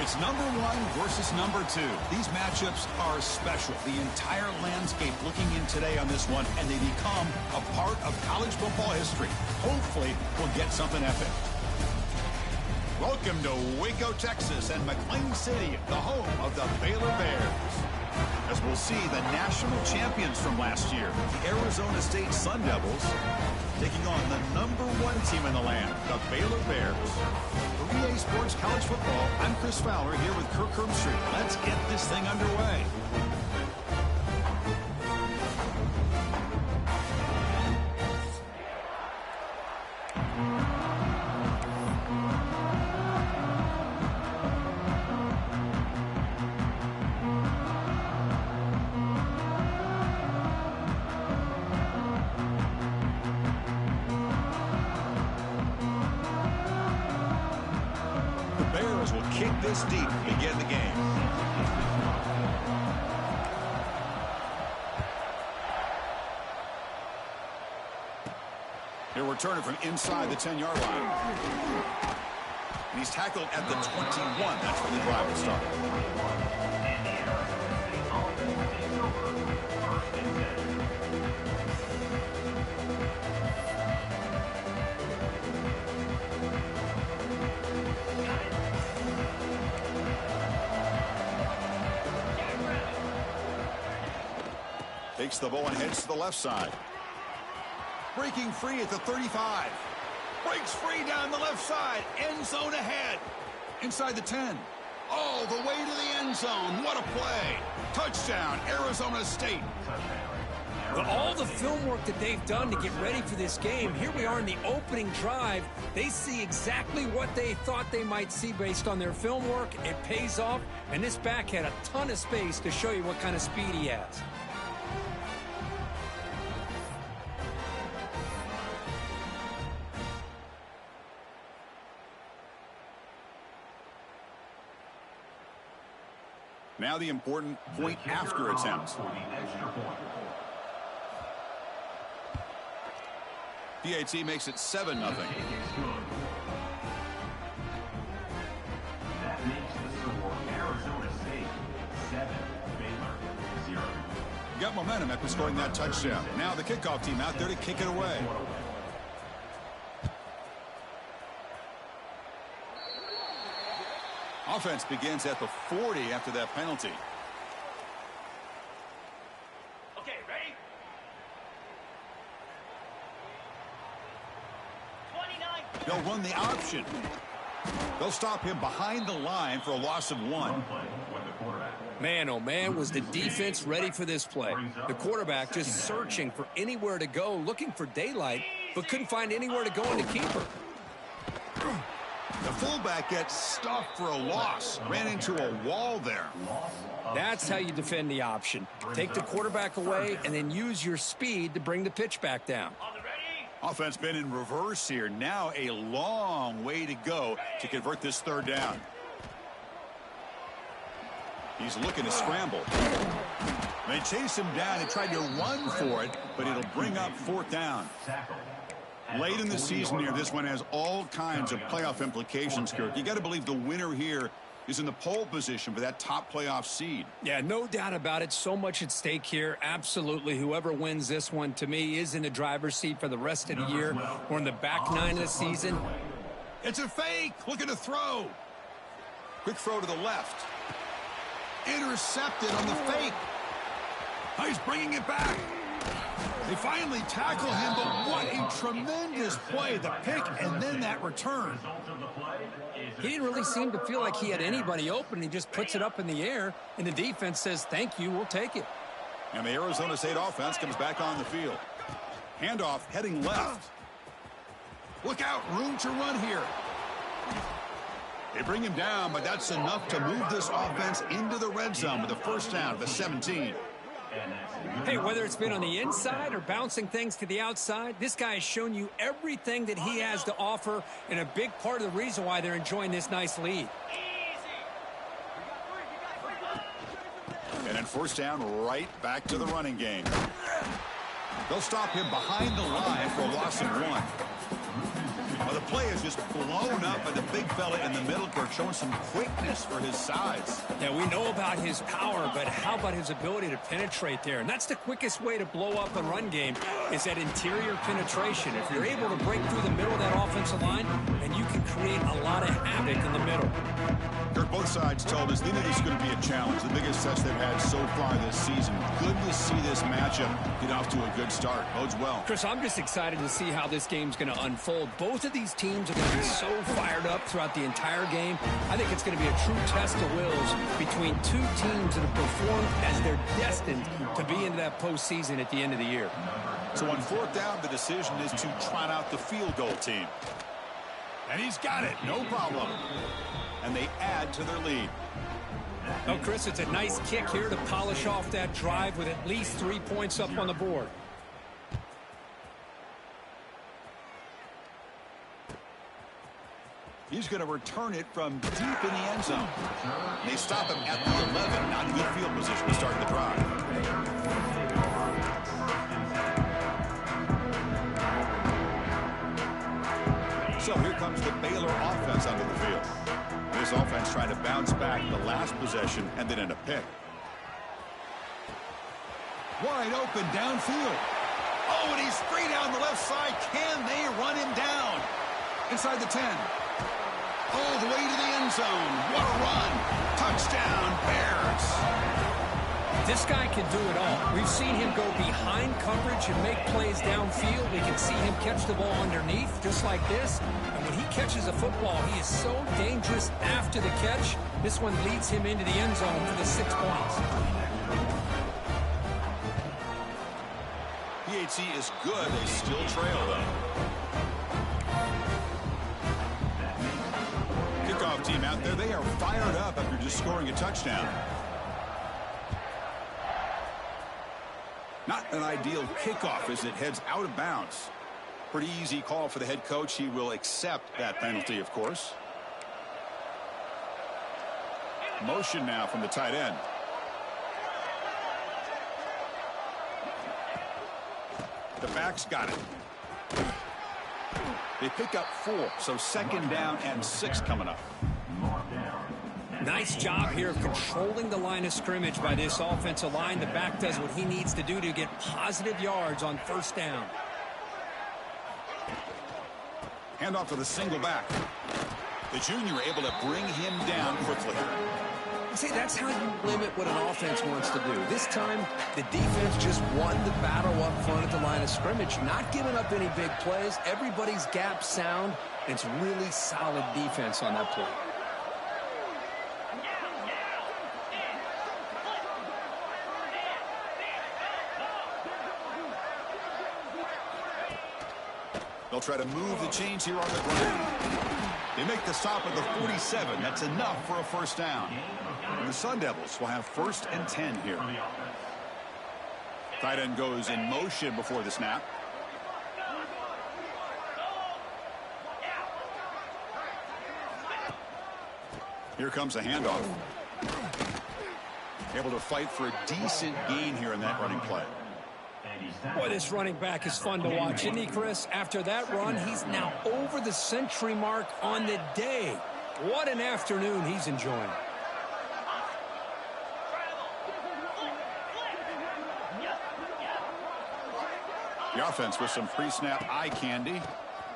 It's number 1 versus number 2. These matchups are special. The entire landscape looking in today on this one, and they become a part of college football history. Hopefully, we'll get something epic. Welcome to Waco, Texas, and McLean City, the home of the Baylor Bears. As we'll see the national champions from last year, the Arizona State Sun Devils, taking on the number 1 team in the land, the Baylor Bears. For EA Sports College Football, I'm Chris Fowler here with Kirk Herbstreit. Let's get this thing underway. Will kick this deep to begin the game. He'll return it from inside the 10-yard line. And he's tackled at the 21. That's where the drive will start. Takes the ball and heads to the left side. Breaking free at the 35. Breaks free down the left side. End zone ahead. Inside the 10. All the way to the end zone. What a play. Touchdown, Arizona State. But all the film work that they've done to get ready for this game, here we are in the opening drive. They see exactly what they thought they might see based on their film work. It pays off, and this back had a ton of space to show you what kind of speed he has. Now the important point after attempt. PAT makes it 7-0. That makes the score Arizona State 7, Baylor 0. Got momentum after scoring that touchdown. Now the kickoff team out there to kick it away. Offense begins at the 40 after that penalty. Okay, ready? 29. They'll run the option. They'll stop him behind the line for a loss of 1. Man, oh man, was the defense ready for this play. The quarterback just searching for anywhere to go, looking for daylight, but couldn't find anywhere to go in the keeper. The fullback gets stuffed for a loss. Ran into a wall there. That's how you defend the option. Take the quarterback away and then use your speed to bring the pitch back down. Offense been in reverse here. Now a long way to go to convert this 3rd down. He's looking to scramble. They chase him down and tried to run for it, but it'll bring up 4th down. Late in the season here, this one has all kinds of playoff implications, Kirk. You got to believe the winner here is in the pole position for that top playoff seed. Yeah, no doubt about it. So much at stake here. Absolutely. Whoever wins this one, to me, is in the driver's seat for the rest of the year or in the back 9 of the season. It's a fake. Looking to throw. Quick throw to the left. Intercepted on the fake. Oh, he's bringing it back. They finally tackle him, but what a tremendous play. The pick and then that return. He didn't really seem to feel like he had anybody open. He just puts it up in the air, and the defense says, thank you, we'll take it. And the Arizona State offense comes back on the field. Handoff heading left. Look out, room to run here. They bring him down, but that's enough to move this offense into the red zone with a 1st down at the 17. Hey, whether it's been on the inside or bouncing things to the outside, this guy has shown you everything that he has to offer, and a big part of the reason why they're enjoying this nice lead. And then 1st down, right back to the running game. They'll stop him behind the line for a loss of 1. Well, the play is just blown up by the big fella in the middle court, showing some quickness for his size. Yeah, we know about his power, but how about his ability to penetrate there? And that's the quickest way to blow up a run game, is that interior penetration. If you're able to break through the middle of that offensive line, then you can create a lot of havoc in the middle. Kirk, both sides told us they knew this was going to be a challenge, the biggest test they've had so far this season. Good to see this matchup get off to a good start. Bodes well. Chris, I'm just excited to see how this game's going to unfold. Both of these teams are going to be so fired up throughout the entire game. I think it's going to be a true test of wills between two teams that have performed as they're destined to be into that postseason at the end of the year. So on fourth down, the decision is to trot out the field goal team. And he's got it. No problem. And they add to their lead. Oh, Chris, it's a nice kick here to polish off that drive with at least 3 points up on the board. He's going to return it from deep in the end zone. They stop him at the 11. Not in good field position to start the drive. So here comes the Baylor offense onto the field. This offense trying to bounce back the last possession and then in a pick. Wide open downfield. Oh, and he's free down the left side. Can they run him down? Inside the 10. All the way to the end zone. What a run. Touchdown, Bears. This guy can do it all. We've seen him go behind coverage and make plays downfield. We can see him catch the ball underneath, just like this. And when he catches a football, he is so dangerous after the catch. This one leads him into the end zone for the 6 points. PHC is good. They still trail, though. Kickoff team out there. They are fired up after just scoring a touchdown. Not an ideal kickoff as it heads out of bounds. Pretty easy call for the head coach. He will accept that penalty, of course. Motion now from the tight end. The back's got it. They pick up 4, so second down and 6 coming up. Nice job here of controlling the line of scrimmage by this offensive line. The back does what he needs to do to get positive yards on first down. Hand off to the single back. The junior able to bring him down quickly. See, that's how you limit what an offense wants to do. This time, the defense just won the battle up front at the line of scrimmage, not giving up any big plays. Everybody's gap sound. It's really solid defense on that play. They'll try to move the chains here on the ground. They make the stop at the 47. That's enough for a first down. And the Sun Devils will have 1st and 10 here. Tight end goes in motion before the snap. Here comes a handoff. Able to fight for a decent gain here in that running play. Boy, this running back is fun to watch, isn't he, Chris? After that run, he's now over the century mark on the day. What an afternoon he's enjoying. The offense with some pre-snap eye candy.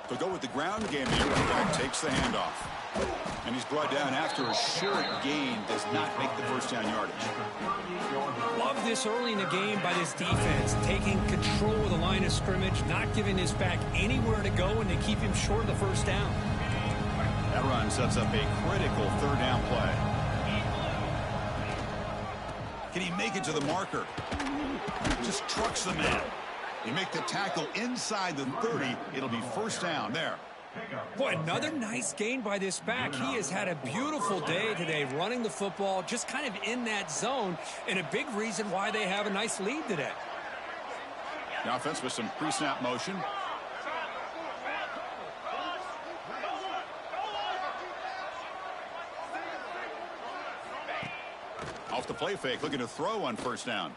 They'll go with the ground game here. The back takes the handoff. And he's brought down after a short gain. Does not make the first down yardage. Love this early in the game by this defense, taking control of the line of scrimmage, not giving his back anywhere to go, and they keep him short of the first down. That run sets up a critical third down play. Can he make it to the marker? Just trucks the man. You make the tackle inside the 30. It'll be first down there. Boy, another nice gain by this back. He has had a beautiful day today running the football, just kind of in that zone, and a big reason why they have a nice lead today. The offense with some pre-snap motion. Off the play fake, looking to throw on first down.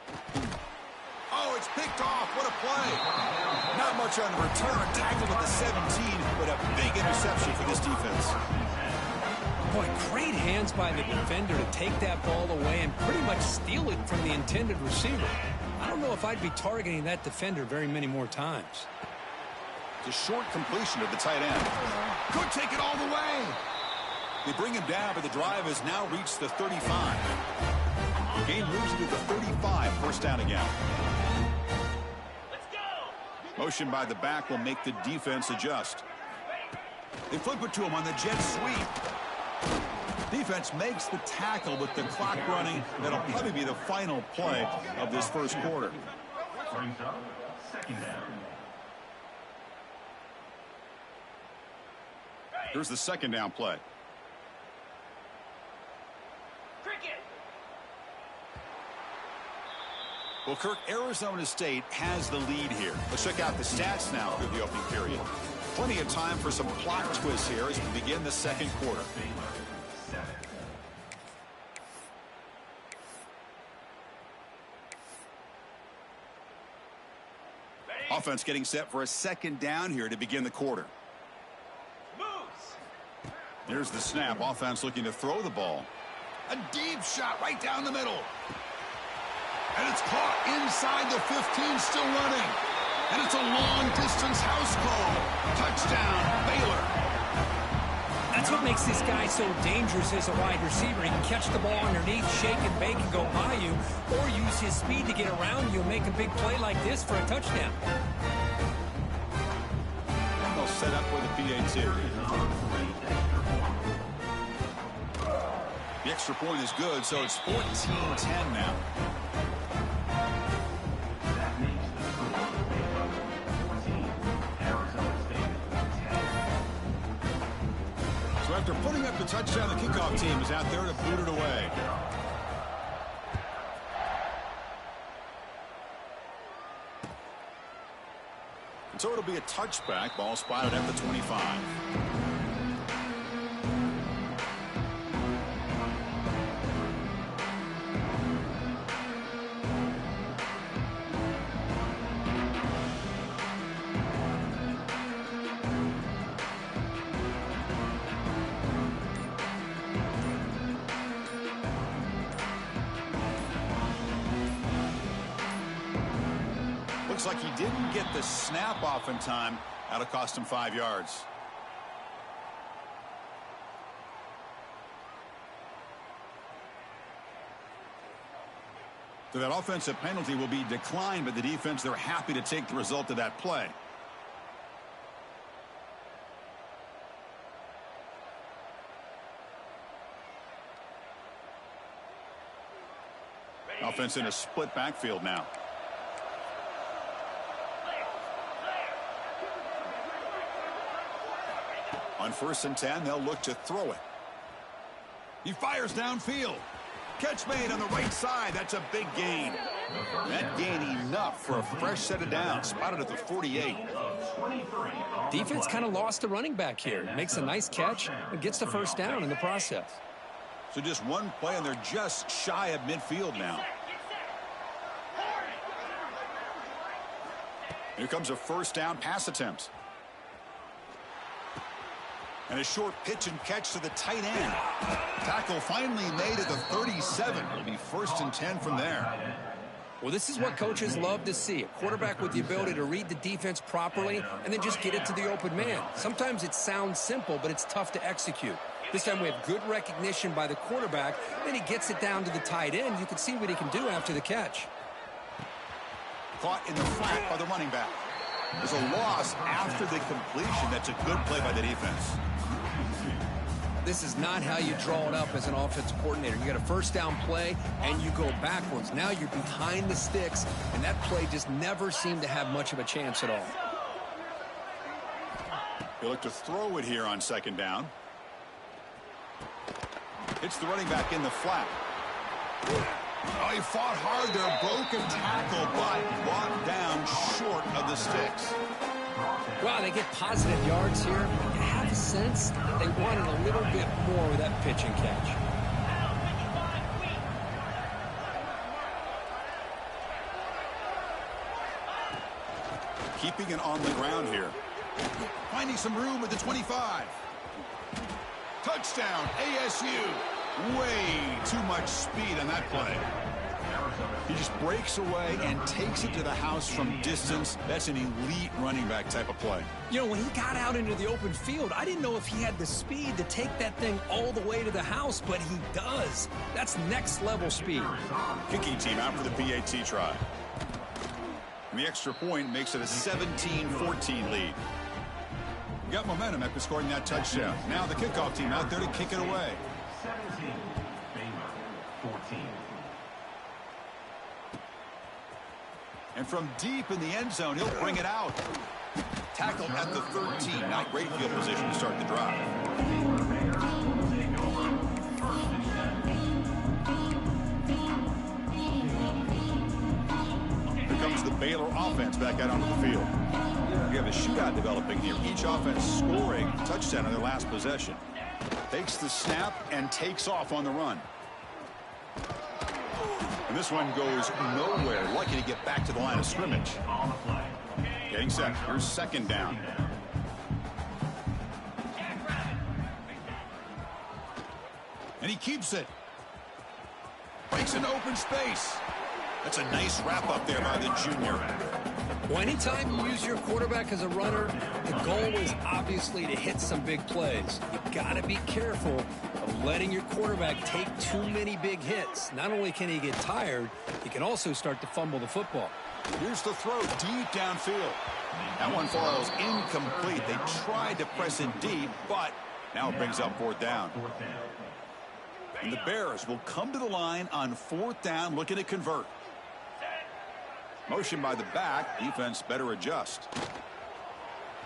Oh, it's picked off. What a play. Not much on the return. Tackled at the 17, but a big interception for this defense. Boy, great hands by the defender to take that ball away and pretty much steal it from the intended receiver. I don't know if I'd be targeting that defender very many more times. It's a short completion of the tight end. Could take it all the way. They bring him down, but the drive has now reached the 35. Game moves into the 35, first down again. Let's go. Motion by the back will make the defense adjust. They flip it to him on the jet sweep. Defense makes the tackle with the clock running. That'll probably be the final play of this first quarter. Brings up second down. Here's the second down play. Cricket. Well, Kirk, Arizona State has the lead here. Let's check out the stats now through the opening period. Plenty of time for some plot twists here as we begin the second quarter. Offense getting set for a second down here to begin the quarter. Moves. Here's the snap. Offense looking to throw the ball. A deep shot right down the middle. And it's caught inside the 15, still running. And it's a long-distance house call. Touchdown, Baylor. That's what makes this guy so dangerous as a wide receiver. He can catch the ball underneath, shake and bake and go by you, or use his speed to get around you and make a big play like this for a touchdown. And they'll set up with a PAT. The extra point is good, so it's 14-10 now. That makes the score 14. Arizona State 10. So after putting up the touchdown, the kickoff team is out there to boot it away. And so it'll be a touchback. Ball spotted at the 25. Looks like he didn't get the snap off in time. That'll cost him 5 yards. So that offensive penalty will be declined by the defense. They're happy to take the result of that play. Offense in a split backfield now. On 1st and 10, they'll look to throw it. He fires downfield. Catch made on the right side. That's a big gain. That gain enough for a fresh set of downs. Spotted at the 48. Defense kind of lost the running back here. Makes a nice catch and gets the first down in the process. So just one play, and they're just shy of midfield now. Here comes a first down pass attempt. And a short pitch and catch to the tight end. Tackle finally made at the 37. It'll be 1st and 10 from there. Well, this is what coaches love to see. A quarterback with the ability to read the defense properly and then just get it to the open man. Sometimes it sounds simple, but it's tough to execute. This time we have good recognition by the quarterback. Then he gets it down to the tight end. You can see what he can do after the catch. Caught in the flat by the running back. There's a loss after the completion. That's a good play by the defense. This is not how you draw it up as an offensive coordinator. You got a first down play, and you go backwards. Now you're behind the sticks, and that play just never seemed to have much of a chance at all. He'll look to throw it here on 2nd down. Hits the running back in the flat. Oh, he fought hard there. Broken tackle, but brought down short of the sticks. Wow, they get positive yards here. You have a sense they wanted a little bit more with that pitch and catch. keeping it on the ground here. Finding some room at the 25. Touchdown, ASU. Way too much speed on that play. He just breaks away and takes it to the house from distance. That's an elite running back type of play. You know, when he got out into the open field, I didn't know if he had the speed to take that thing all the way to the house, but he does. That's next level speed. Kicking team out for the PAT try. And the extra point makes it a 17-14 lead. Got momentum after scoring that touchdown. Now the kickoff team out there to kick it away. 17, Baylor, 14. And from deep in the end zone, he'll bring it out. Tackled at the 13. Not great field position to start the drive. Here comes the Baylor offense back out onto the field. We have a shootout developing here. Each offense scoring a touchdown on their last possession. Takes the snap and takes off on the run. And this one goes nowhere. Lucky to get back to the line of scrimmage. Getting set. Here's second down. And he keeps it. Breaks into open space. That's a nice wrap up there by the junior. Well, anytime you use your quarterback as a runner, the goal is obviously to hit some big plays. You've got to be careful of letting your quarterback take too many big hits. Not only can he get tired, he can also start to fumble the football. Here's the throw deep downfield. That one falls incomplete. They tried to press it deep, but now it brings up fourth down. And the Bears will come to the line on fourth down looking to convert. Motion by the back. Defense better adjust.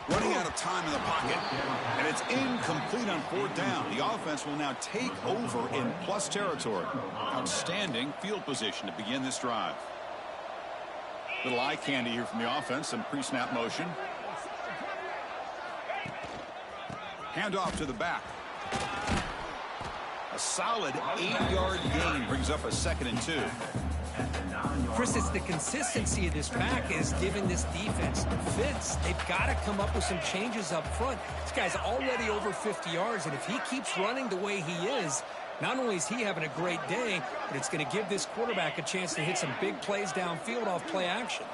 Running out of time in the pocket. And it's incomplete on fourth down. The offense will now take over in plus territory. Outstanding field position to begin this drive. Little eye candy here from the offense. Some pre-snap motion. Handoff to the back. A solid 8-yard gain brings up a 2nd and 2. Chris, it's the consistency of this back is giving this defense fits. They've got to come up with some changes up front. This guy's already over 50 yards, and if he keeps running the way he is, not only is he having a great day, but it's going to give this quarterback a chance to hit some big plays downfield off play action.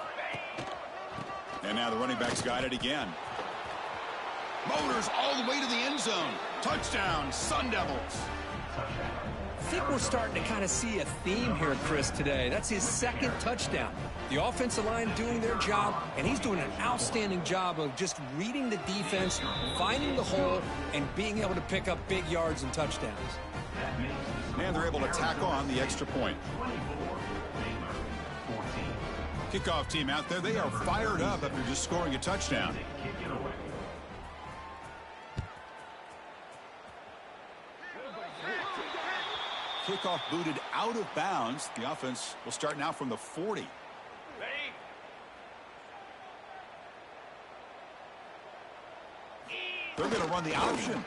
And now the running back's got it again. Motors all the way to the end zone. Touchdown, Sun Devils. I think we're starting to kind of see a theme here, Chris, today. That's his 2nd touchdown. The offensive line doing their job, and he's doing an outstanding job of just reading the defense, finding the hole, and being able to pick up big yards and touchdowns. And they're able to tack on the extra point. Kickoff team out there. They are fired up after just scoring a touchdown. Kickoff booted out of bounds. The offense will start now from the 40. They're going to run the option.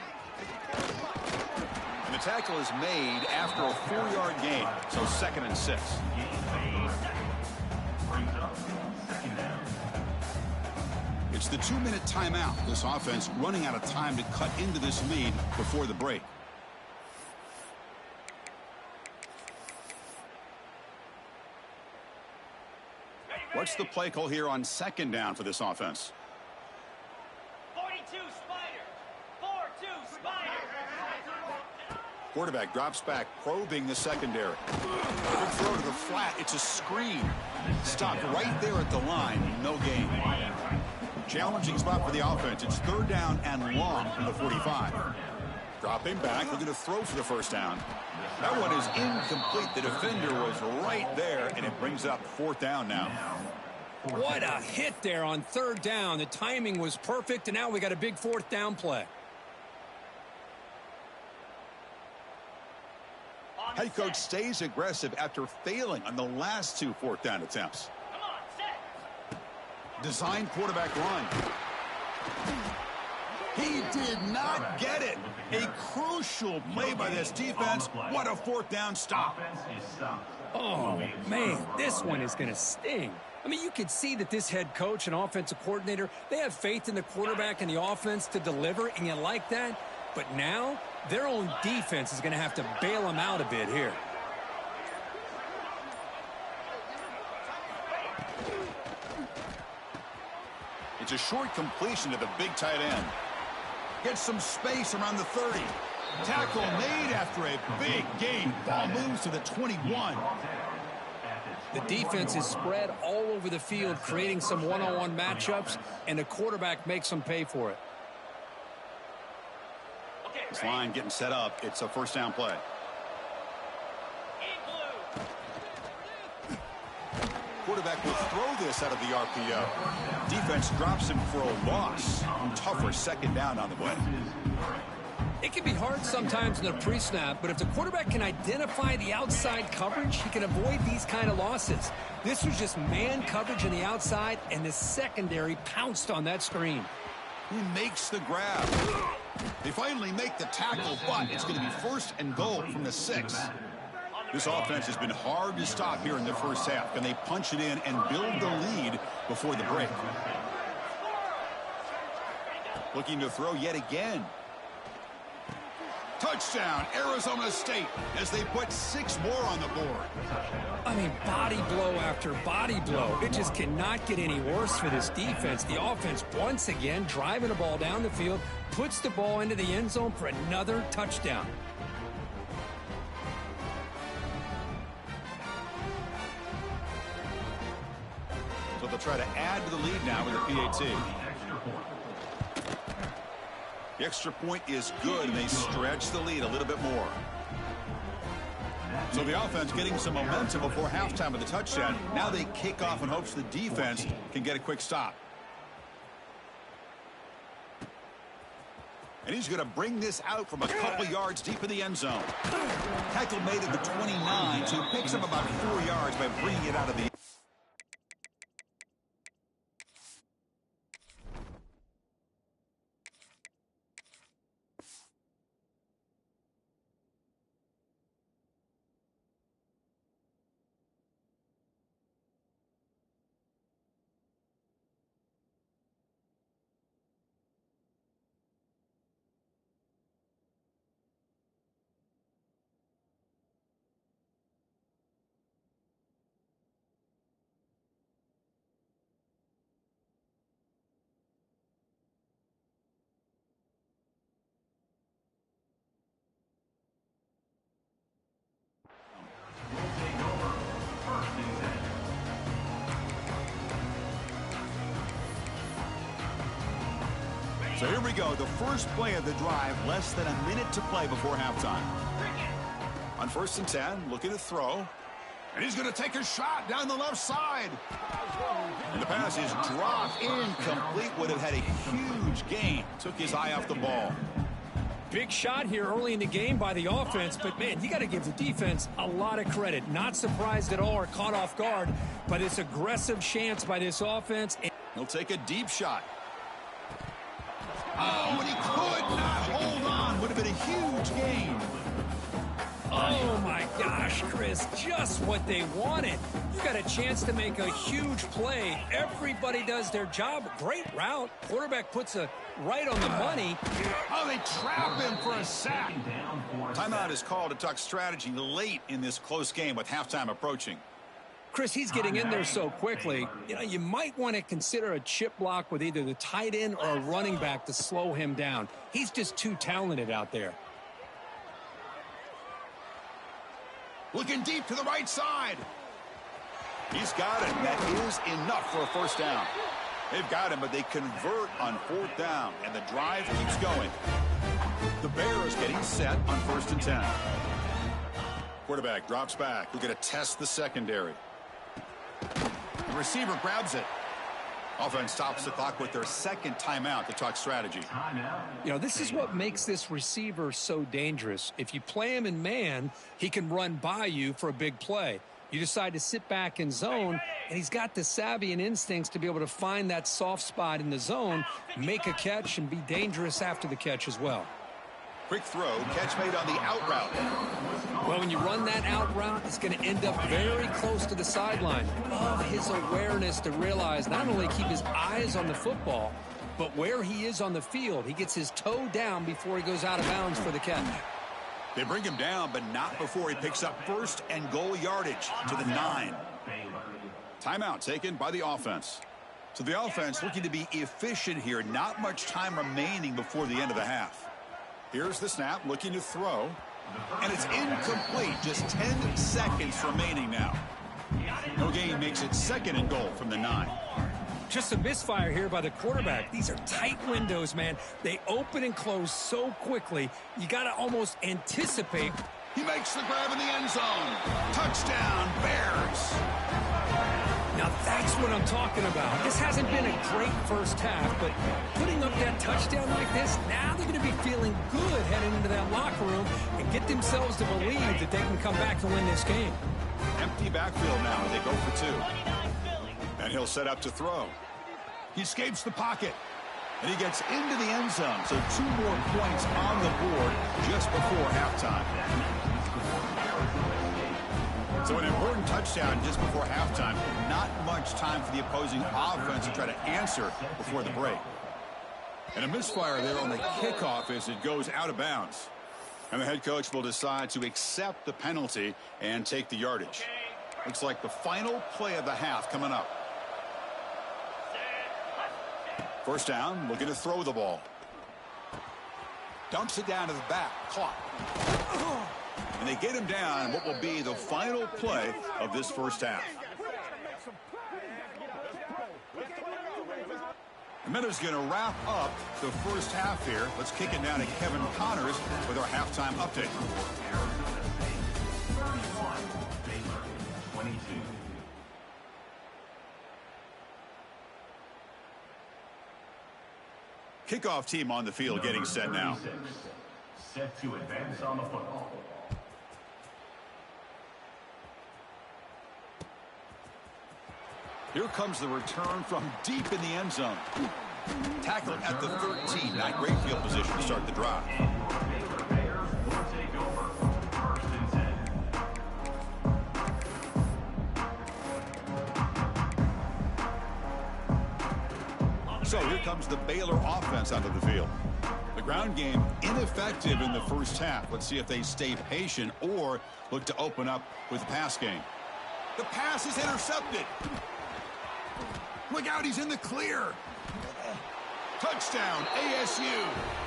And the tackle is made after a 4-yard gain. So 2nd and 6. It's the 2-minute timeout. This offense running out of time to cut into this lead before the break. What's the play call here on 2nd down for this offense? 42 Spiders. 4-2 Spiders. Quarterback drops back, probing the secondary. Good throw to the flat. It's a screen. Stopped right there at the line. No gain. Challenging spot for the offense. It's 3rd down and long from the 45. Dropping back, looking to throw for the 1st down. That one is incomplete. The defender was right there, and it brings up 4th down now. What a hit there on 3rd down. The timing was perfect, and now we got a big 4th down play. Head coach stays aggressive after failing on the last 2 4th down attempts. Come on, set. Design quarterback run. He did not get it. A crucial play by this defense. What a 4th down stop. Oh, man, this one is going to sting. I mean, you could see that this head coach and offensive coordinator, they have faith in the quarterback and the offense to deliver, and you like that. But now, their own defense is going to have to bail them out a bit here. It's a short completion to the big tight end. Gets some space around the 30. Tackle made after a big gain. Ball moves to the 21. The defense is spread all over the field, creating some one-on-one matchups, and the quarterback makes them pay for it. This line getting set up. It's a first down play. Quarterback will throw this out of the RPO. Defense drops him for a loss. Tougher second down on the way. It can be hard sometimes in a pre-snap, but if the quarterback can identify the outside coverage, he can avoid these kind of losses. This was just man coverage on the outside, and the secondary pounced on that screen. Who makes the grab? They finally make the tackle, but it's going to be first and goal from the 6. This offense has been hard to stop here in the first half. Can they punch it in and build the lead before the break? Looking to throw yet again. Touchdown, Arizona State, as they put 6 more on the board. I mean, body blow after body blow. It just cannot get any worse for this defense. The offense, once again, driving the ball down the field, puts the ball into the end zone for another touchdown. So they'll try to add to the lead now with a PAT. The extra point is good, and they stretch the lead a little bit more. So the offense getting some momentum before halftime of the touchdown. Now they kick off in hopes the defense can get a quick stop. And he's going to bring this out from a couple yards deep in the end zone. Tackle made at the 29, so he picks up about 4 yards by bringing it out of the... So here we go, the first play of the drive, less than a minute to play before halftime. On 1st and 10, looking to throw. And he's going to take a shot down the left side. And the pass is dropped incomplete. Would have had a huge gain. Took his eye off the ball. Big shot here early in the game by the offense, but, man, you got to give the defense a lot of credit. Not surprised at all or caught off guard by this aggressive chance by this offense. He'll take a deep shot. Oh, and he could not hold on. Would have been a huge gain. Oh, my gosh, Chris, just what they wanted. You got a chance to make a huge play. Everybody does their job. Great route. Quarterback puts it right on the money. Oh, they trap him for a sack. Timeout is called to talk strategy late in this close game with halftime approaching. Chris, he's getting in there so quickly. You know, you might want to consider a chip block with either the tight end or a running back to slow him down. He's just too talented out there. Looking deep to the right side. He's got it. That is enough for a first down. They've got him, but they convert on 4th down, and the drive keeps going. The Bears getting set on 1st and 10. Quarterback drops back. We're going to test the secondary. The receiver grabs it. Offense stops the clock with their second timeout to talk strategy. You know, this is what makes this receiver so dangerous. If you play him in man, he can run by you for a big play. You decide to sit back in zone, and he's got the savvy and instincts to be able to find that soft spot in the zone, make a catch, and be dangerous after the catch as well. Quick throw, catch made on the out route. Well, when you run that out route, it's going to end up very close to the sideline. Love his awareness to realize not only keep his eyes on the football, but where he is on the field. He gets his toe down before he goes out of bounds for the catch. They bring him down, but not before he picks up first and goal yardage to the 9. Timeout taken by the offense. So the offense looking to be efficient here. Not much time remaining before the end of the half. Here's the snap, looking to throw. And it's incomplete. Just 10 seconds remaining now. No gain makes it 2nd and goal from the 9. Just a misfire here by the quarterback. These are tight windows, man. They open and close so quickly. You got to almost anticipate. He makes the grab in the end zone. Touchdown, Bears. Now that's what I'm talking about. This hasn't been a great first half, but putting up that touchdown like this, now they're going to be feeling good heading into that locker room and get themselves to believe that they can come back and win this game. Empty backfield now. They go for 2. And he'll set up to throw. He escapes the pocket. And he gets into the end zone. So 2 more points on the board just before halftime. So an important touchdown just before halftime. Not much time for the opposing offense to try to answer before the break. And a misfire there on the kickoff as it goes out of bounds. And the head coach will decide to accept the penalty and take the yardage. Looks like the final play of the half coming up. First down, looking to throw the ball. Dumps it down to the back. Caught. And they get him down in what will be the final play of this first half. The Miners going to wrap up the first half here. Let's kick it down to Kevin Connors with our halftime update. 22. Kickoff team on the field getting set now. Set to advance on the football. Here comes the return from deep in the end zone. Tackled at the 13. Not great field position to start the drive. So here comes the Baylor offense out of the field. The ground game ineffective in the first half. Let's see if they stay patient or look to open up with the pass game. The pass is intercepted. Look out, he's in the clear. Touchdown, ASU.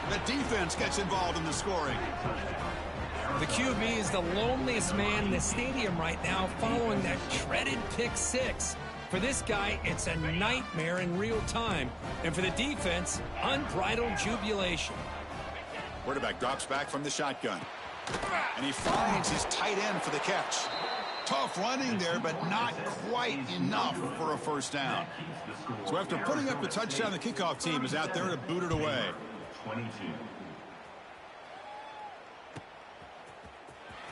The defense gets involved in the scoring. The QB is the loneliest man in the stadium right now following that dreaded pick 6. For this guy, it's a nightmare in real time. And for the defense, unbridled jubilation. Quarterback drops back from the shotgun. And he finds his tight end for the catch. Tough running there, but not quite enough for a first down. So after putting up the touchdown, the kickoff team is out there to boot it away. 22.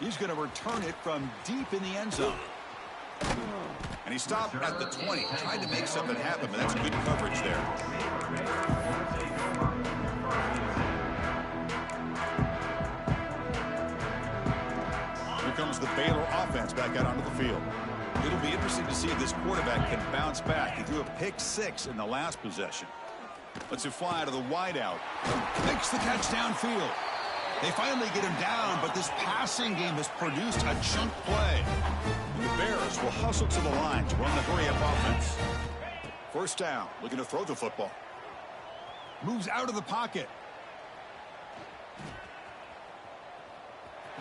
He's going to return it from deep in the end zone. And he stopped at the 20. Tried to make something happen, but that's good coverage there. Here comes the Baylor offense back out onto the field. It'll be interesting to see if this quarterback can bounce back. He threw a pick 6 in the last possession. Lets it fly to the wideout. Makes the catch downfield. They finally get him down, but this passing game has produced a chunk play. And the Bears will hustle to the line to run the hurry-up offense. First down, looking to throw the football. Moves out of the pocket.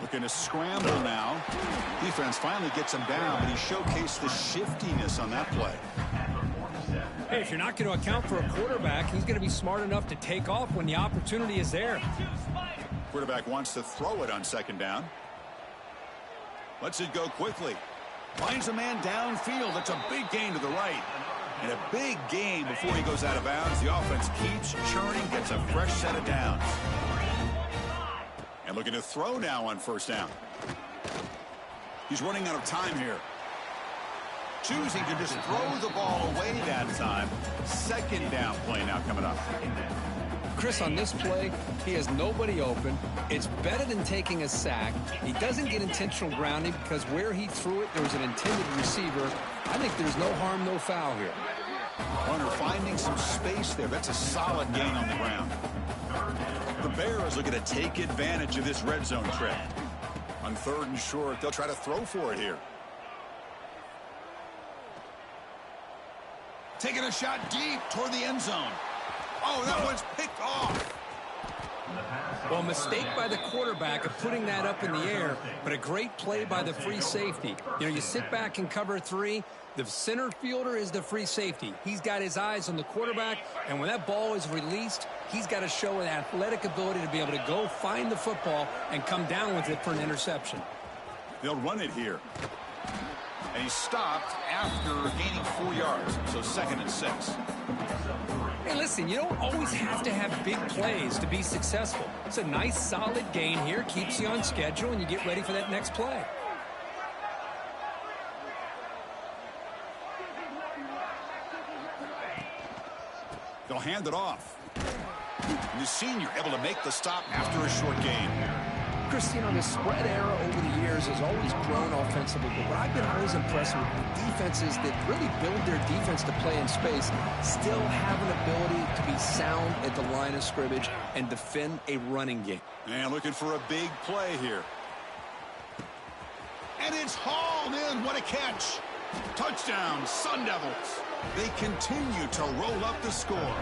Looking to scramble now. Defense finally gets him down, but he showcased the shiftiness on that play. Hey, if you're not going to account for a quarterback, he's going to be smart enough to take off when the opportunity is there. Quarterback wants to throw it on second down. Lets it go quickly. Finds a man downfield. That's a big gain to the right. And a big gain before he goes out of bounds. The offense keeps churning, gets a fresh set of downs. And looking to throw now on first down. He's running out of time here. Choosing to just throw the ball away that time. Second down play now coming up. Chris, on this play, he has nobody open. It's better than taking a sack. He doesn't get intentional grounding because where he threw it, there was an intended receiver. I think there's no harm, no foul here. Runner finding some space there. That's a solid gain on the ground. The Bears looking to take advantage of this red zone trip. On 3rd and short, they'll try to throw for it here. Taking a shot deep toward the end zone. Oh, that one's picked off. Well, mistake by the quarterback of putting that up in the air, but a great play by the free safety. You know, you sit back and cover 3. The center fielder is the free safety. He's got his eyes on the quarterback, and when that ball is released, he's got to show an athletic ability to be able to go find the football and come down with it for an interception. They'll run it here. And he stopped after gaining 4 yards, so 2nd and 6. Hey, listen, you don't always have to have big plays to be successful. It's a nice, solid gain here, keeps you on schedule, and you get ready for that next play. They'll hand it off. The senior able to make the stop after a short gain. Christine, on the spread era over the years has always grown offensively, but what I've been always impressed with defenses that really build their defense to play in space still have an ability to be sound at the line of scrimmage and defend a running game. And looking for a big play here. And it's hauled in. What a catch. Touchdown, Sun Devils. They continue to roll up the score.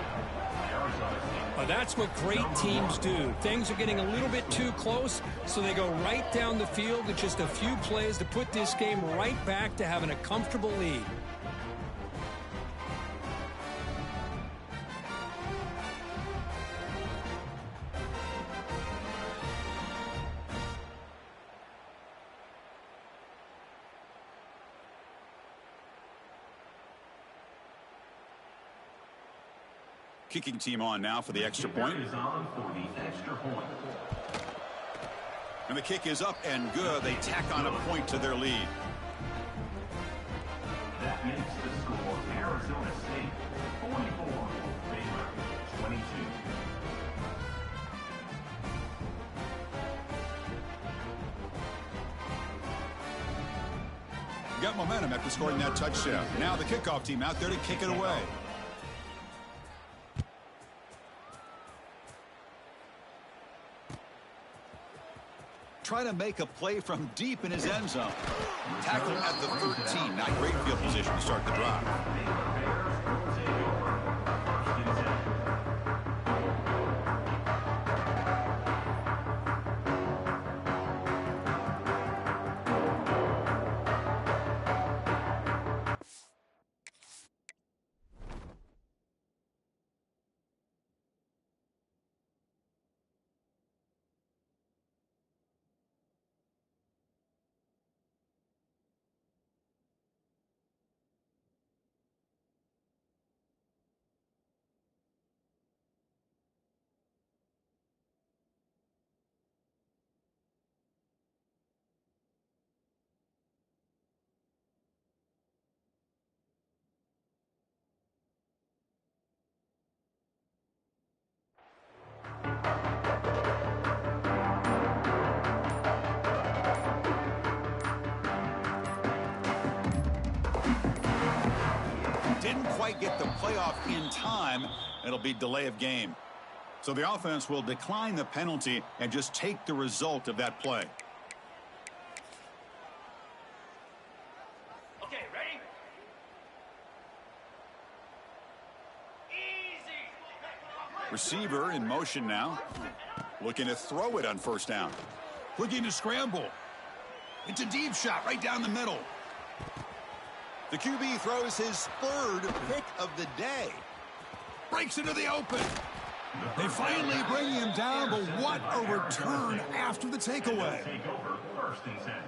Well, that's what great teams do. Things are getting a little bit too close, so they go right down the field with just a few plays to put this game right back to having a comfortable lead. Kicking team on now for the extra point. Is on for the extra point. And the kick is up and good. They tack on a point to their lead. That makes the score Arizona State 44, Baylor 22. Got momentum after scoring that touchdown. Now the kickoff team out there to kick it away. Trying to make a play from deep in his end zone. Tackle at the 13. Not great field position to start the drive. Didn't quite get the playoff in time. It'll be delay of game. So the offense will decline the penalty and just take the result of that play. Okay, ready? Easy. Receiver in motion now. Looking to throw it on first down. Looking to scramble. It's a deep shot right down the middle. The QB throws his 3rd pick of the day. Breaks into the open. They finally bring him down, but what a return after the takeaway.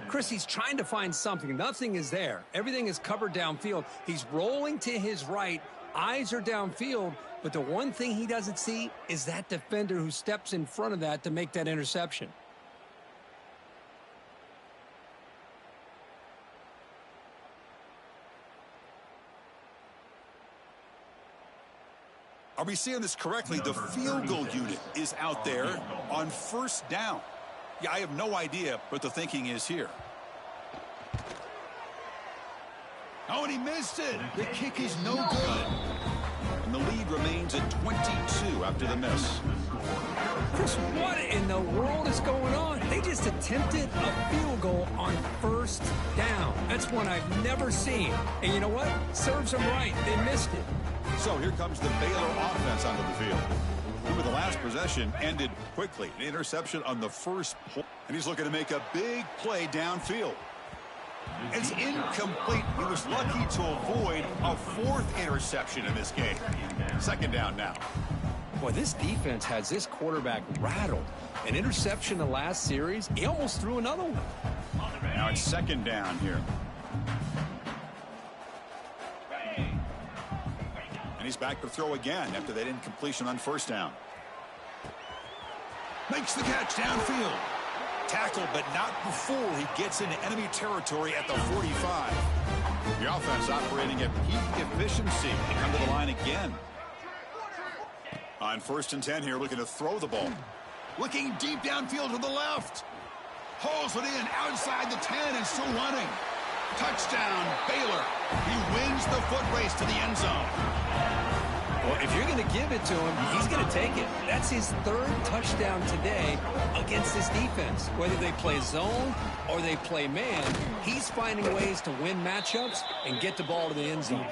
Chris, he's trying to find something. Nothing is there. Everything is covered downfield. He's rolling to his right. Eyes are downfield, but the one thing he doesn't see is that defender who steps in front of that to make that interception. Are we seeing this correctly? The field goal unit is out there on first down. Yeah, I have no idea what the thinking is here. Oh, and he missed it. The kick is no good. And the lead remains at 22 after the miss. Chris, what in the world is going on? They just attempted a field goal on first down. That's one I've never seen. And you know what? Serves them right. They missed it. So here comes the Baylor offense onto the field. Remember, the last possession ended quickly. An interception on the first play. And he's looking to make a big play downfield. It's incomplete. He was lucky to avoid a fourth interception in this game. Second down now. Boy, this defense has this quarterback rattled. An interception the last series. He almost threw another one. Now it's second down here. And he's back to throw again after that incompletion on first down. Makes the catch downfield. Tackled, but not before he gets into enemy territory at the 45. The offense operating at peak efficiency. They come to the line again. On 1st and 10 here, looking to throw the ball. Looking deep downfield to the left. Hauls it in outside the 10 and still running. Touchdown, Baylor. He wins the foot race to the end zone. Well, if you're going to give it to him, he's going to take it. That's his third touchdown today against this defense. Whether they play zone or they play man, he's finding ways to win matchups and get the ball to the end zone.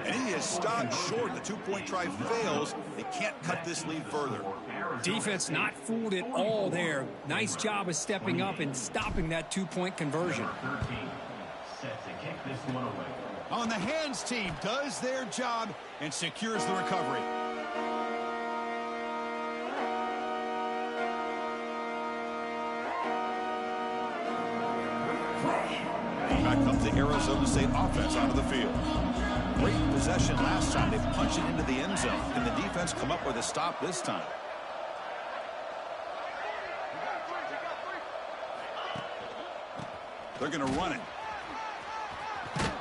And he is stopped short. The two-point try fails. They can't cut this lead further. Defense not fooled at all there. Nice job of stepping up and stopping that two-point conversion. On the hands team does their job and secures the recovery. Back comes the Arizona State offense onto the field. Great possession last time. They punched it into the end zone. Can the defense come up with a stop this time? They're going to run it.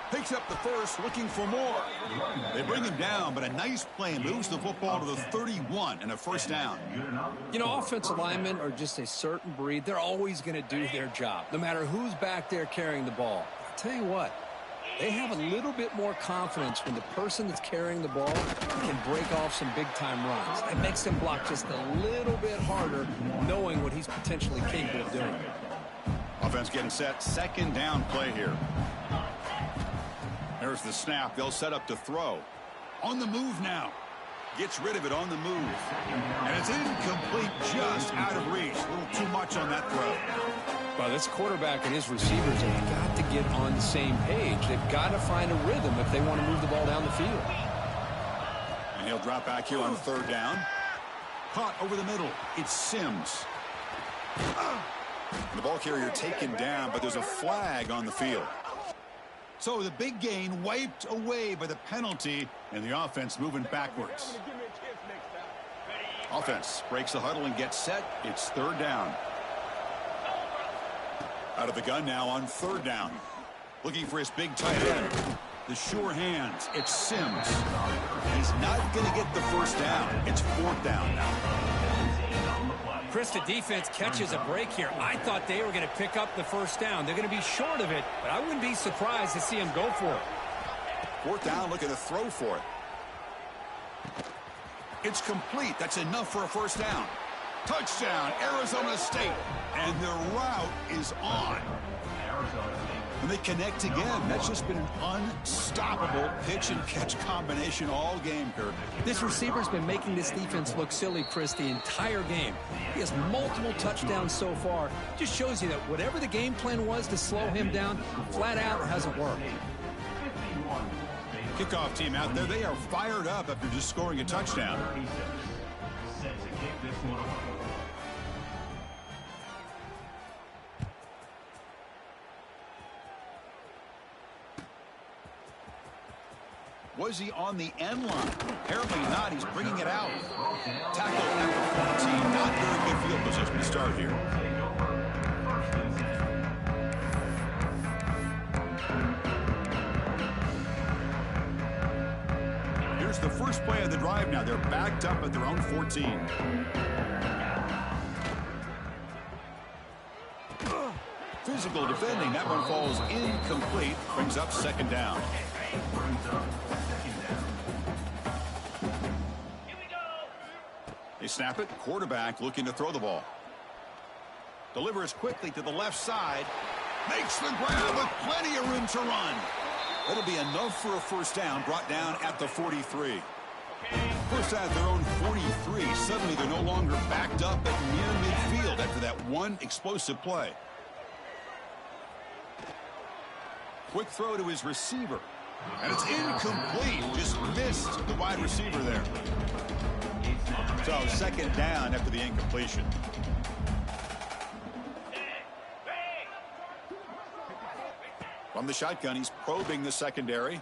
Picks up the first, looking for more. They bring him down, but a nice play moves the football to the 31 and a first down. You know, offensive linemen are just a certain breed. They're always going to do their job, no matter who's back there carrying the ball. I'll tell you what, they have a little bit more confidence when the person that's carrying the ball can break off some big-time runs. It makes them block just a little bit harder, knowing what he's potentially capable of doing. Offense getting set. Second down play here. There's the snap. They'll set up to throw. On the move now. Gets rid of it on the move. And it's incomplete, just out of reach. A little too much on that throw. Well, this quarterback and his receivers have got to get on the same page. They've got to find a rhythm if they want to move the ball down the field. And he'll drop back here on third down. Caught over the middle. It's Sims. And the ball carrier taken down, but there's a flag on the field. So the big gain wiped away by the penalty, and the offense moving backwards. Offense breaks the huddle and gets set. It's third down. Out of the gun now on third down. Looking for his big tight end. The sure hands. It's Sims. He's not going to get the first down. It's fourth down now. Chris, the defense catches a break here. I thought they were going to pick up the first down. They're going to be short of it, but I wouldn't be surprised to see him go for it. Fourth down, looking to throw for it. It's complete. That's enough for a first down. Touchdown, Arizona State. And their route is on. And they connect again. That's just been an unstoppable pitch and catch combination all game, Kirk. This receiver's been making this defense look silly, Chris, the entire game. He has multiple touchdowns so far. Just shows you that whatever the game plan was to slow him down, flat out hasn't worked. Kickoff team out there. They are fired up after just scoring a touchdown. Was he on the end line? Apparently not. He's bringing it out. Tackle at the 14. Not very good field position to start here. Here's the first play of the drive now. They're backed up at their own 14. Physical defending. That one falls incomplete. Brings up second down. They snap it. Quarterback looking to throw the ball. Delivers quickly to the left side. Makes the grab with plenty of room to run. That'll be enough for a first down, brought down at the 43. First at their own 43. Suddenly they're no longer backed up at near midfield after that one explosive play. Quick throw to his receiver. And it's incomplete. Just missed the wide receiver there. So second down after the incompletion. From the shotgun, he's probing the secondary.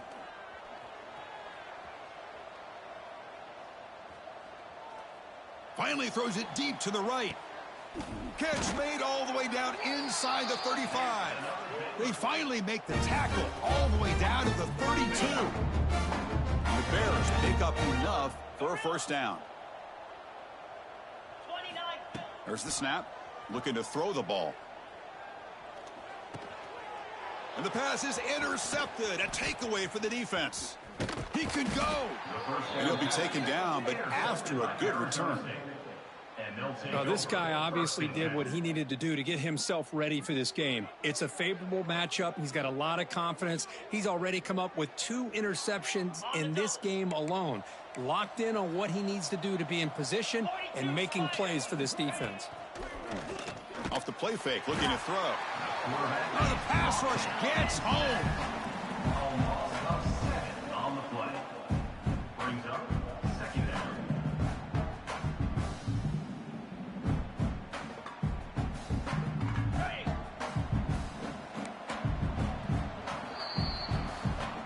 Finally throws it deep to the right. Catch made all the way down inside the 35. They finally make the tackle all the way down to the 32. The Bears pick up enough for a first down. There's the snap. Looking to throw the ball. And the pass is intercepted. A takeaway for the defense. He could go. And he'll be taken down, but after a good return. This guy obviously did what he needed to do to get himself ready for this game. It's a favorable matchup. He's got a lot of confidence. He's already come up with 2 interceptions in this game alone. Locked in on what he needs to do to be in position and making plays for this defense. Off the play fake, looking to throw. Oh, the pass rush gets home. On the play. Brings up second down.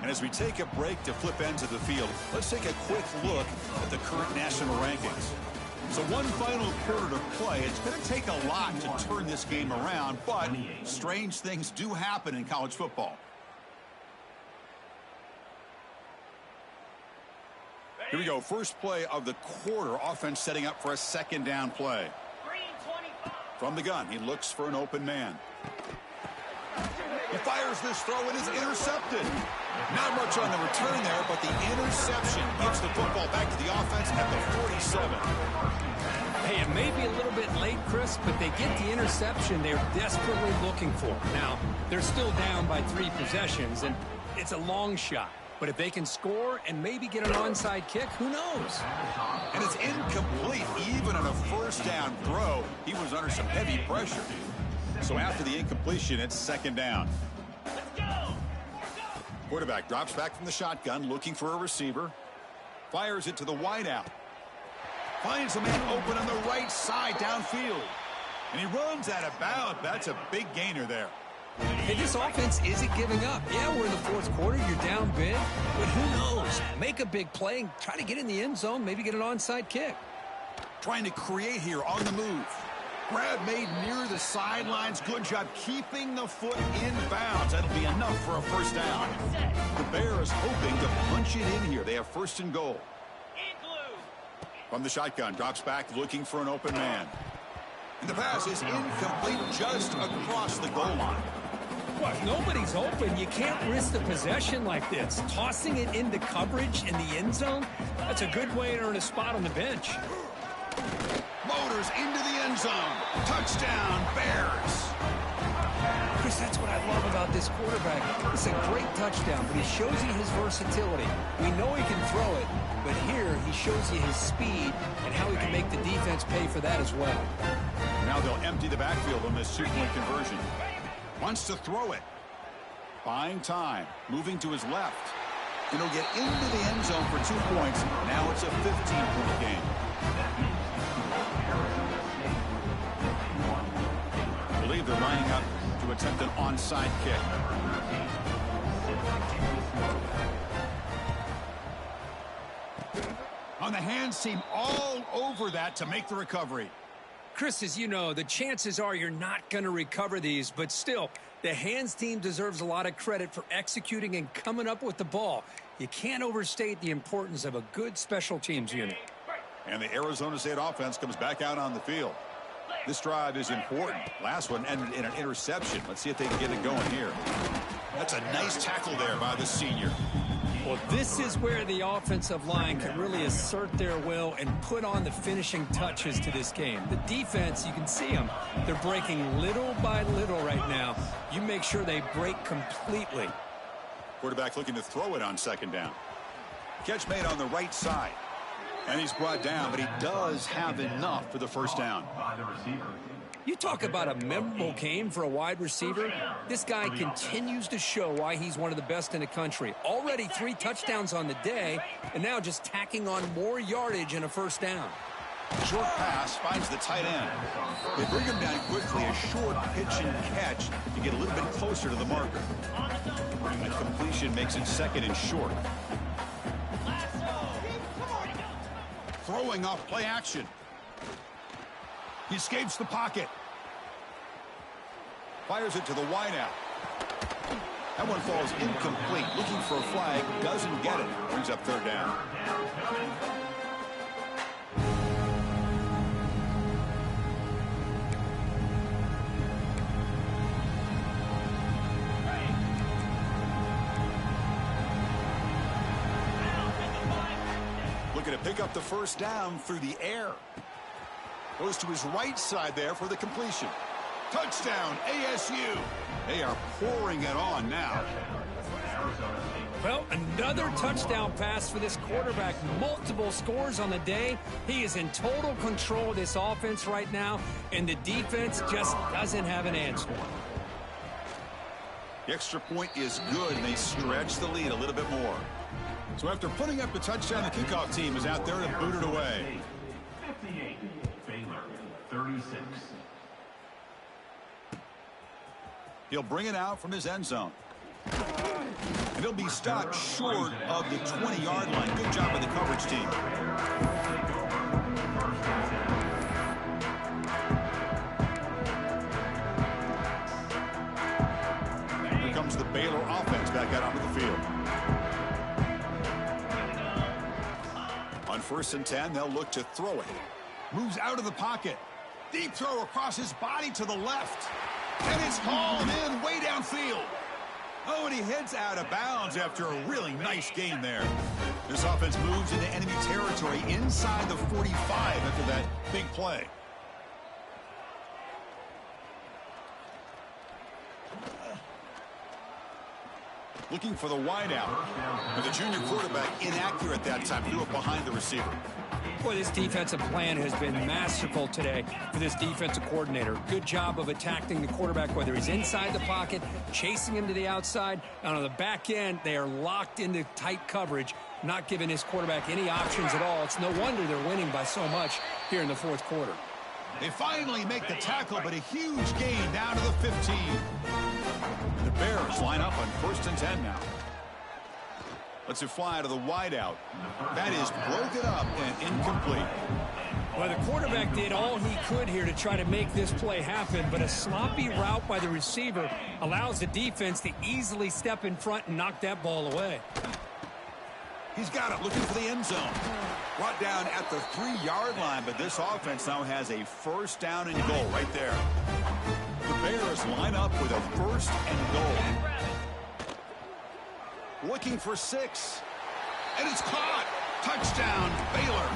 And as we take a break to flip ends of the field, let's take a quick look at the current national rankings. So one final quarter to play. It's going to take a lot to turn this game around, but strange things do happen in college football. Here we go. First play of the quarter. Offense setting up for a second down play. From the gun, he looks for an open man. He fires this throw and is intercepted. Not much on the return there, but the interception gives the football back to the offense at the 47. Hey, it may be a little bit late, Chris, but they get the interception they're desperately looking for. Now, they're still down by 3 possessions, and it's a long shot. But if they can score and maybe get an onside kick, who knows? And it's incomplete. Even on a first down throw, he was under some heavy pressure. So after the incompletion, it's second down. Quarterback drops back from the shotgun, looking for a receiver. Fires it to the wideout. Finds a man open on the right side downfield. And he runs out of bounds. That's a big gainer there. Hey, this offense isn't giving up. Yeah, we're in the 4th quarter. You're down big. But who knows? Make a big play and try to get in the end zone, maybe get an onside kick. Trying to create here on the move. Grab made near the sidelines. Good job keeping the foot in bounds. That'll be enough for a first down. The Bears hoping to punch it in here. They have first and goal. From the shotgun, drops back looking for an open man. And the pass is incomplete just across the goal line. Well, if nobody's open, you can't risk the possession like this. Tossing it into coverage in the end zone, that's a good way to earn a spot on the bench. Motors into the end zone. Touchdown, Bears. Chris, that's what I love about this quarterback. It's a great touchdown, but he shows you his versatility. We know he can throw it, but here he shows you his speed and how he can make the defense pay for that as well. Now they'll empty the backfield on this 2-point conversion. Wants to throw it. Buying time. Moving to his left. And he'll get into the end zone for 2 points. Now it's a 15-point game. I believe they're lining up to attempt an onside kick. On the hands team all over that to make the recovery. Chris, as you know, the chances are you're not going to recover these, but still, the hands team deserves a lot of credit for executing and coming up with the ball. You can't overstate the importance of a good special teams unit. And the Arizona State offense comes back out on the field. This drive is important. Last one ended in an interception. Let's see if they can get it going here. That's a nice tackle there by the senior. Well, this is where the offensive line can really assert their will and put on the finishing touches to this game. The defense, you can see them. They're breaking little by little right now. You make sure they break completely. Quarterback looking to throw it on second down. Catch made on the right side. And he's brought down, but he does have enough for the first down. You talk about a memorable game for a wide receiver. This guy continues to show why he's one of the best in the country. Already 3 touchdowns on the day, and now just tacking on more yardage and a first down. Short pass finds the tight end. They bring him down quickly, a short pitch and catch to get a little bit closer to the marker. That completion makes it second and short. Throwing off play action. He escapes the pocket. Fires it to the wideout. That one falls incomplete. Looking for a flag. Doesn't get it. Brings up third down. Looking to pick up the first down through the air. Goes to his right side there for the completion. Touchdown, ASU. They are pouring it on now. Well, another touchdown pass for this quarterback. Multiple scores on the day. He is in total control of this offense right now, and the defense just doesn't have an answer. The extra point is good, and they stretch the lead a little bit more. So after putting up the touchdown, the kickoff team is out there to boot it away. 58, Baylor, 36. He'll bring it out from his end zone. And he'll be stopped short of the 20-yard line. Good job by the coverage team. Here comes the Baylor offense back out onto the field. On 1st and 10, they'll look to throw it. Moves out of the pocket. Deep throw across his body to the left. And it's hauled in way downfield. Oh, and he heads out of bounds after a really nice gain there. This offense moves into enemy territory inside the 45 after that big play. Looking for the wideout. But the junior quarterback inaccurate that time. Threw it behind the receiver. Boy, this defensive plan has been masterful today for this defensive coordinator. Good job of attacking the quarterback, whether he's inside the pocket, chasing him to the outside, and on the back end, they are locked into tight coverage, not giving his quarterback any options at all. It's no wonder they're winning by so much here in the 4th quarter. They finally make the tackle, but a huge gain down to the 15. The Bears line up on 1st and 10 now. Lets it fly to the wideout. That is broken up and incomplete. Well, the quarterback did all he could here to try to make this play happen, but a sloppy route by the receiver allows the defense to easily step in front and knock that ball away. He's got it, looking for the end zone. Brought down at the 3-yard line, but this offense now has a first down and goal right there. The Bears line up with a 1st and goal. Looking for 6. And it's caught. Touchdown, Baylor.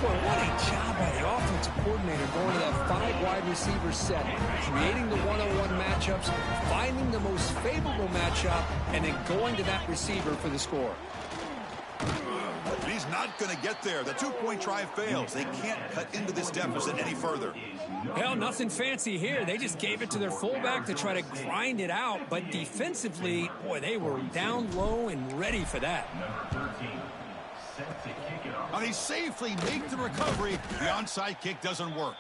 Boy, what a job by the offensive coordinator going to that 5 wide receiver set, creating the one-on-one matchups, finding the most favorable matchup, and then going to that receiver for the score. But he's not going to get there. The 2-point try fails. They can't cut into this deficit any further. Well, nothing fancy here. They just gave it to their fullback to try to grind it out. But defensively, boy, they were down low and ready for that. Number 13, set to kick it off. And he safely makes the recovery. The onside kick doesn't work.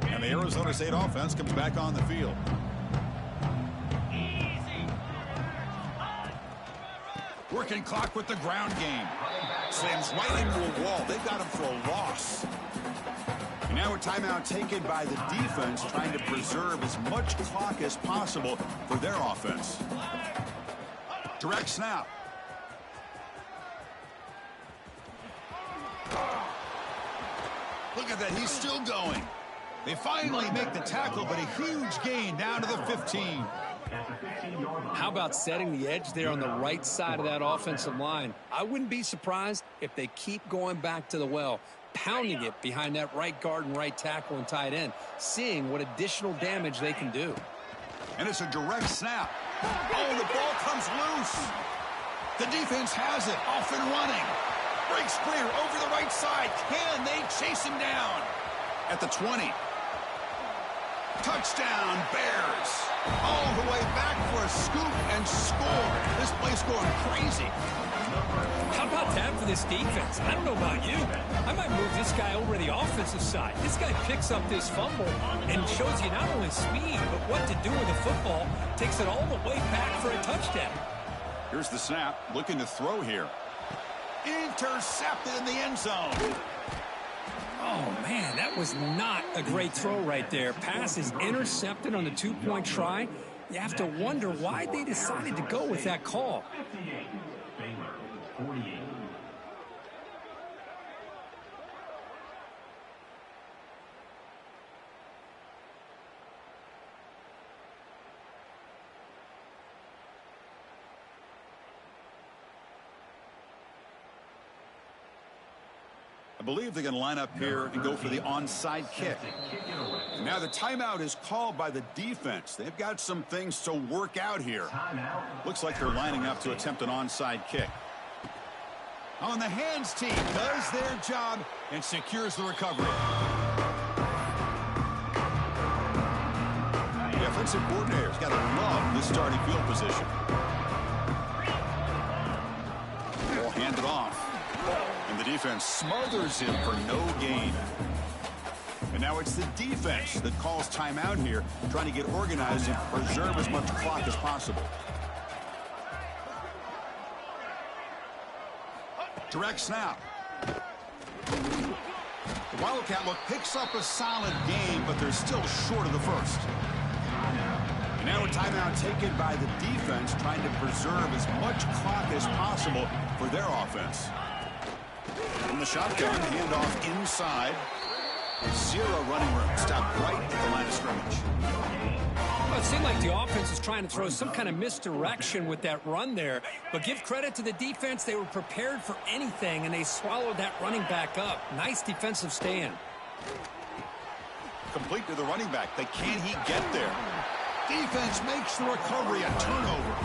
And the Arizona State offense comes back on the field. Working clock with the ground game. Slams right into a wall. They got him for a loss. And Now a timeout taken by the defense, trying to preserve as much clock as possible for their offense. Direct snap. Look at that, he's still going. They finally make the tackle, but a huge gain down to the 15. How about setting the edge there on the right side of that offensive line? I wouldn't be surprised if they keep going back to the well, pounding it behind that right guard and right tackle and tight end, seeing what additional damage they can do. And it's a direct snap. Oh, the ball comes loose. The defense has it, off and running. Breaks clear over the right side. Can they chase him down? At the 20. Touchdown, Bears. All the way back for a scoop and score. This place going crazy. How about that for this defense? I don't know about you. I might move this guy over to the offensive side. This guy picks up this fumble and shows you not only speed, but what to do with the football. Takes it all the way back for a touchdown. Here's the snap. Looking to throw here. Intercepted in the end zone. Oh, man, that was not a great throw right there. Pass is intercepted on the two-point try. You have to wonder why they decided to go with that call. 58. Baylor, 48. I believe they're going to line up here and go for the onside kick. And now the timeout is called by the defense. They've got some things to work out here. Looks like they're lining up to attempt an onside kick. On the hands team does their job and secures the recovery. The offensive coordinator's got to love this starting field position. Ball handed off. And the defense smothers him for no gain. And now it's the defense that calls timeout here, trying to get organized and preserve as much clock as possible. Direct snap. The Wildcat look picks up a solid game, but they're still short of the first. And now a timeout taken by the defense, trying to preserve as much clock as possible for their offense. From the shotgun, handoff inside. Zero running room. Stop right at the line of scrimmage. Well, it seemed like the offense was trying to throw some kind of misdirection with that run there. But give credit to the defense. They were prepared for anything, and they swallowed that running back up. Nice defensive stand. Complete to the running back. But can he get there? Defense makes the recovery a turnover.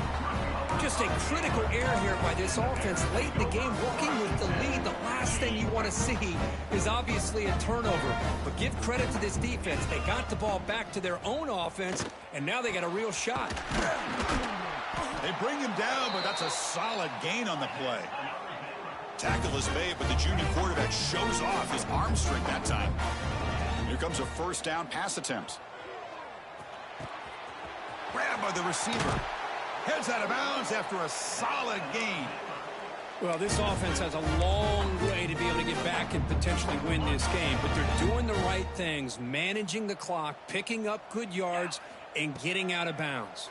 Just a critical error here by this offense late in the game, working with the lead. The last thing you want to see is obviously a turnover. But give credit to this defense. They got the ball back to their own offense, and now they got a real shot. They bring him down, but that's a solid gain on the play. Tackle is made, but the junior quarterback shows off his arm strength that time. Here comes a first down pass attempt. Grabbed by the receiver. Heads out of bounds after a solid gain. Well, this offense has a long way to be able to get back and potentially win this game, but they're doing the right things, managing the clock, picking up good yards, and getting out of bounds.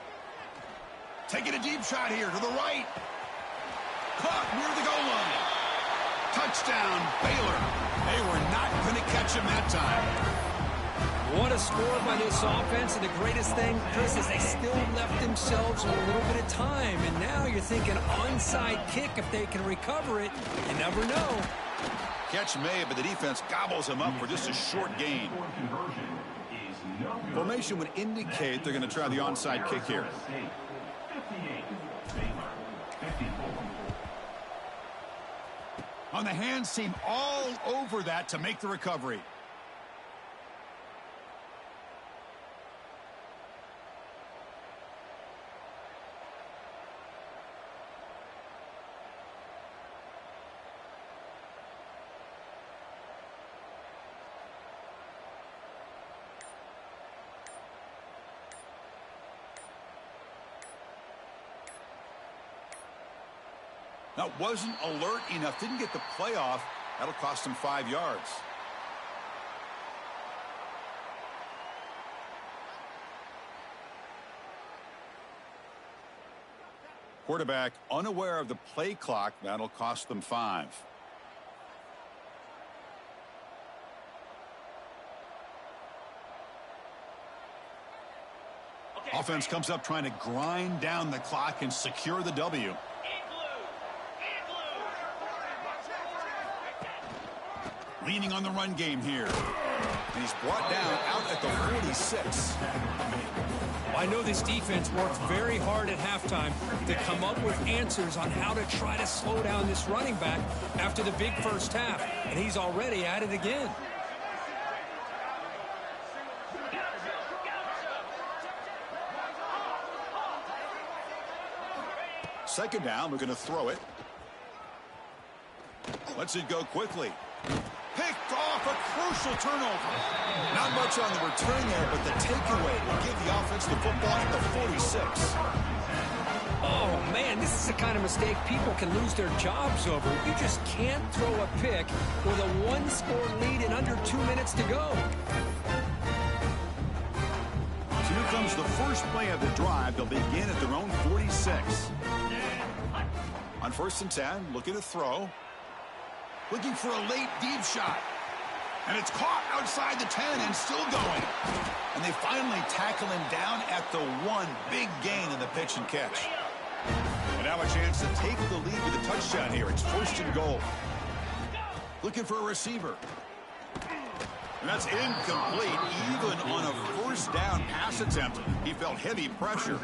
Taking a deep shot here to the right. Caught near the goal line. Touchdown, Baylor. They were not going to catch him that time. What a score by this offense, and the greatest thing, Chris, is they still left themselves with a little bit of time, and now you're thinking onside kick if they can recover it. You never know. Catch made, but the defense gobbles him up for just a short gain. Formation would indicate they're going to try the onside kick here. On the hands team, all over that to make the recovery. That wasn't alert enough. Didn't get the play off. That'll cost him 5 yards. Quarterback unaware of the play clock. That'll cost them 5. Offense comes up trying to grind down the clock and secure the W. Leaning on the run game here. And he's brought down out at the 46. I know this defense worked very hard at halftime to come up with answers on how to try to slow down this running back after the big first half. And he's already at it again. Second down, we're going to throw it. Lets it go quickly. Picked off, a crucial turnover. Not much on the return there, but the takeaway will give the offense the football at the 46. Oh, man, this is the kind of mistake people can lose their jobs over. You just can't throw a pick with a one-score lead in under 2 minutes to go. So here comes the first play of the drive. They'll begin at their own 46. On 1st and 10, looking to throw. Looking for a late deep shot. And it's caught outside the 10 and still going. And they finally tackle him down at the 1. Big gain in the pitch and catch. And now a chance to take the lead with a touchdown here. It's 1st and goal. Looking for a receiver. And that's incomplete. Even on a 1st down pass attempt, he felt heavy pressure.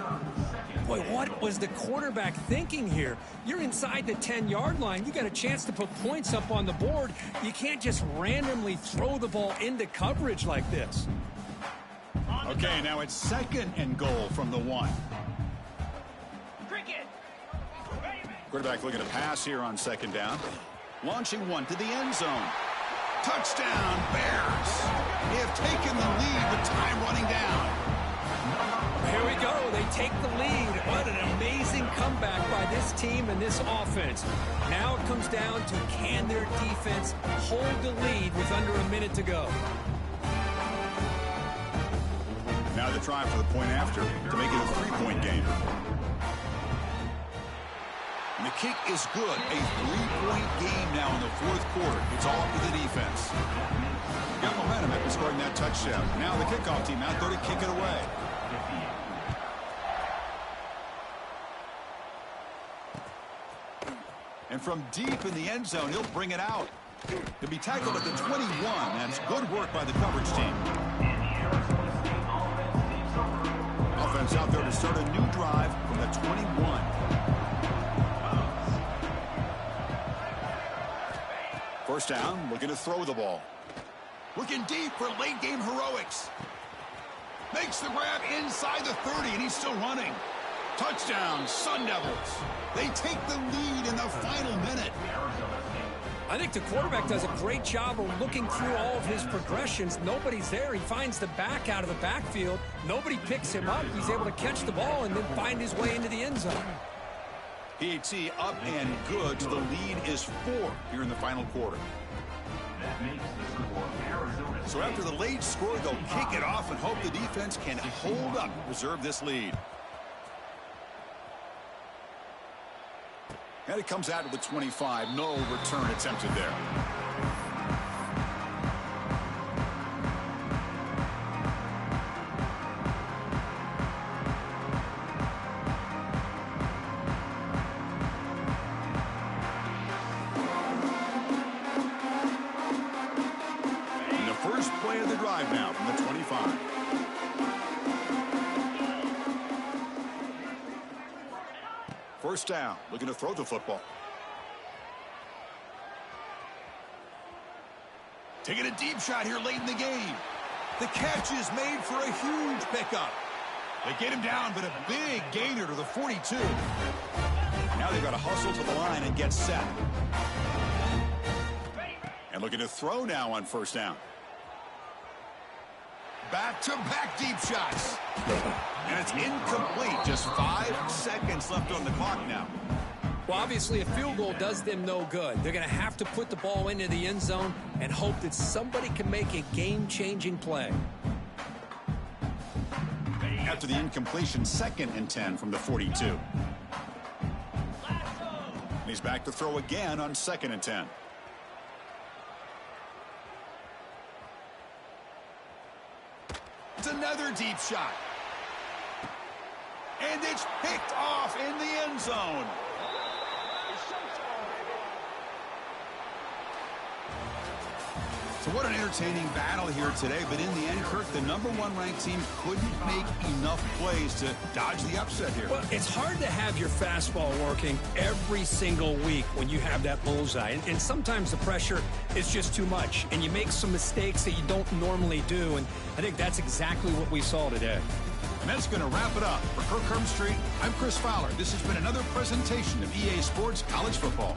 Boy, what was the quarterback thinking here? You're inside the 10-yard line. You got a chance to put points up on the board. You can't just randomly throw the ball into coverage like this. Okay, now it's 2nd and goal from the 1. Quarterback looking to pass here on 2nd down. Launching one to the end zone. Touchdown, Bears. They have taken the lead with time running down. Here we go. They take the lead. What an amazing comeback by this team and this offense. Now it comes down to, can their defense hold the lead with under a minute to go? Now the try for the point after to make it a 3-point game. And the kick is good. A 3-point game now in the 4th quarter. It's all up to the defense. Got momentum after scoring that touchdown. Now the kickoff team out there to kick it away. And from deep in the end zone, he'll bring it out. He'll be tackled at the 21. That's good work by the coverage team. Offense out there to start a new drive from the 21. First down, looking to throw the ball. Looking deep for late game heroics. Makes the grab inside the 30, and he's still running. Touchdown, Sun Devils. They take the lead in the final minute. I think the quarterback does a great job of looking through all of his progressions. Nobody's there. He finds the back out of the backfield. Nobody picks him up. He's able to catch the ball and then find his way into the end zone. PAT up and good. The lead is 4 here in the final quarter. So after the late score, they'll kick it off and hope the defense can hold up and preserve this lead. And it comes out of the 25. No return attempted there. And the first play of the drive now from the 25. First down, looking to throw the football. Taking a deep shot here late in the game. The catch is made for a huge pickup. They get him down, but a big gainer to the 42. Now they've got to hustle to the line and get set. And looking to throw now on first down. Back-to-back deep shots. And it's incomplete. Just 5 seconds left on the clock now. Well, obviously, a field goal does them no good. They're going to have to put the ball into the end zone and hope that somebody can make a game-changing play. After the incompletion, 2nd and 10 from the 42. He's back to throw again on 2nd and 10. It's another deep shot. And it's picked off in the end zone. So what an entertaining battle here today. But in the end, Kirk, the #1 ranked team couldn't make enough plays to dodge the upset here. Well, it's hard to have your fastball working every single week when you have that bullseye. And sometimes the pressure is just too much. And you make some mistakes that you don't normally do. And I think that's exactly what we saw today. And that's going to wrap it up. For Kirk Herbstreit, I'm Chris Fowler. This has been another presentation of EA Sports College Football.